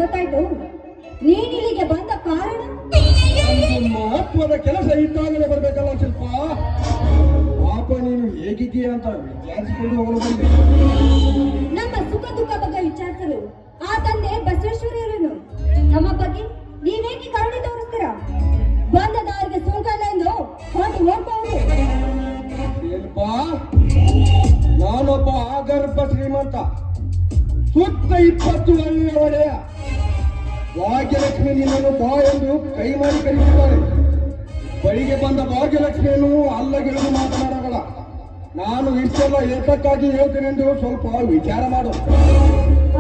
ಗೊತ್ತಾಯ್ತು. ನೀನಿಲ್ಲಿಗೆ ಬಂದ ಕಾರಣ? ಮಹತ್ವದ ಕೆಲಸ ಇದ್ದಾಗಲೇ ಬರ್ಬೇಕಲ್ಲ ಶಿಲ್ಪ. ಪಾಪ ನೀನು ಹೇಗಿದ್ದೀಯ ಅಂತ ವಿಚಾರಿಸಿಕೊಂಡು ಹೋಗಲು ಬಂದೆ. ನಮ್ಮ ಸುಖ ದುಃಖ ಬಗ್ಗೆ ವಿಚಾರಿಸಲು ಆ ತಂದೆ ಬಸವೇಶ್ವರರನ್ನು ನಮ್ಮ ಬಗ್ಗೆ ನೀವೇಕೆ ಕರುಣೆ ತೋರಿಸ್ತೀರಾ? ಬಂದ ದಾರಿಗೆ ಸುಂಕಲ್ಲ ಎಂದು ಹೊರಟು ಹೋಗಬಹುದು. ಶಿಲ್ಪ, ನಾನೊಬ್ಬ ಆಗರ್ಭ ಶ್ರೀಮಂತ, ಸುತ್ತ 20 ಹಳ್ಳಿಯ ಒಡೆಯ. ಭಾಗ್ಯಲಕ್ಷ್ಮಿ ನಿನ್ನನ್ನು ಬಾ ಎಂದು ಕೈ ಮಾಡಿ ಕರೆಯುತ್ತಾರೆ. ಬಳಿಗೆ ಬಂದ ಭಾಗ್ಯಲಕ್ಷ್ಮಿಯನ್ನು ಅಲ್ಲಗಿಳಿದು ಮಾತನಾಡಬೇಡ. ನಾನು ಇಷ್ಟೆಲ್ಲ ಏತಕ್ಕಾಗಿ ಹೇಳ್ತೇನೆಂದು ಸ್ವಲ್ಪ ವಿಚಾರ ಮಾಡು.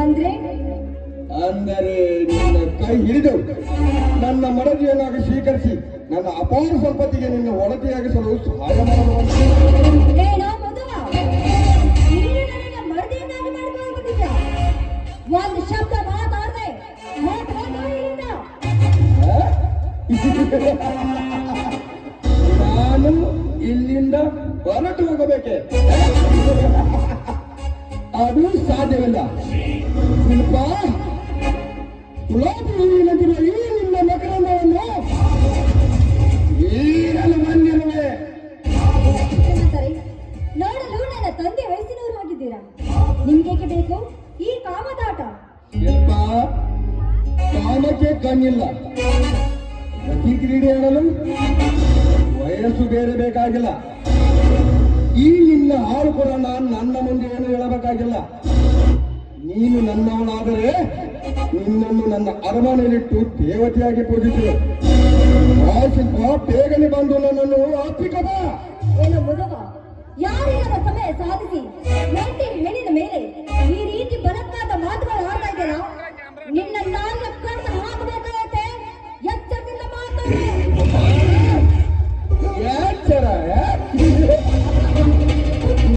ಅಂದರೆ ನಿನ್ನ ಕೈ ಹಿಡಿದು ನನ್ನ ಮಡದಿಯನ್ನಾಗಿ ಸ್ವೀಕರಿಸಿ ನನ್ನ ಅಪಾರ ಸಂಪತ್ತಿಗೆ ನಿನ್ನ ಒಡತಿಯಾಗಿಸಲು ಸಹಾಯ ಮಾಡಬಹುದು. ಒಂದು ಶಬ್ದ ಮಾತಾಡದೆ ನಾನು ಇಲ್ಲಿಂದ ಹೊರಟು ಹೋಗಬೇಕೆ? ಅದು ಸಾಧ್ಯವಿಲ್ಲ. ಶಿಲ್ಪ, ಗುಲಾಬಿ ಹೂವಿನಂತಿರುವ ಈ ನಿನ್ನ ಮಕರಂದವನ್ನು ಈಗಲೂ ಬಂದಿರುವೆ. ನೋಡಲು ನನ್ನ ತಂದೆ ವಯಸ್ಸಿನವರು ಆಗಿದ್ದೀರಾ. ನಿಮ್ಗೇಕೆ ಬೇಕು ಈ ಕಾಮದಾಟ? ಶಿಲ್ಪ, ಕಾಮಕ್ಕೆ ಕಣ್ಣಿಲ್ಲ. ಪ್ರತಿ ಕ್ರೀಡೆ ಆಡಲು ವಯಸ್ಸು ಬೇರೆ ಬೇಕಾಗಿಲ್ಲ. ಈ ನಿನ್ನ ಹಾಳು ಕೂಡ ನಾನು ನನ್ನ ಮುಂದೆ ಏನು ಹೇಳಬೇಕಾಗಿಲ್ಲ. ನೀನು ನನ್ನವಳಾದರೆ ನಿನ್ನನ್ನು ನನ್ನ ಅರಮನೆಯಲ್ಲಿಟ್ಟು ದೇವತೆಯಾಗಿ ಪೂಜಿಸುವೆ. ಆ ಶಿಲ್ಪ, ಬೇಗನೆ ಬಂದು ನನ್ನನ್ನು ಅಪ್ಪಿಕದ. ಏನು ಮುದವ, ಯಾರಿಲ್ಲದ ಸಮಯ ಸಾಧಿಸಿ ಹೆಣ್ಣಿನ ಮೇಲೆ ಈ ರೀತಿ ಬಲಕ್ಕಾದ ಮಾತುಗಳು ಆಡ್ತಾ ಇದ್ದೀರಾ? ನಿನ್ನ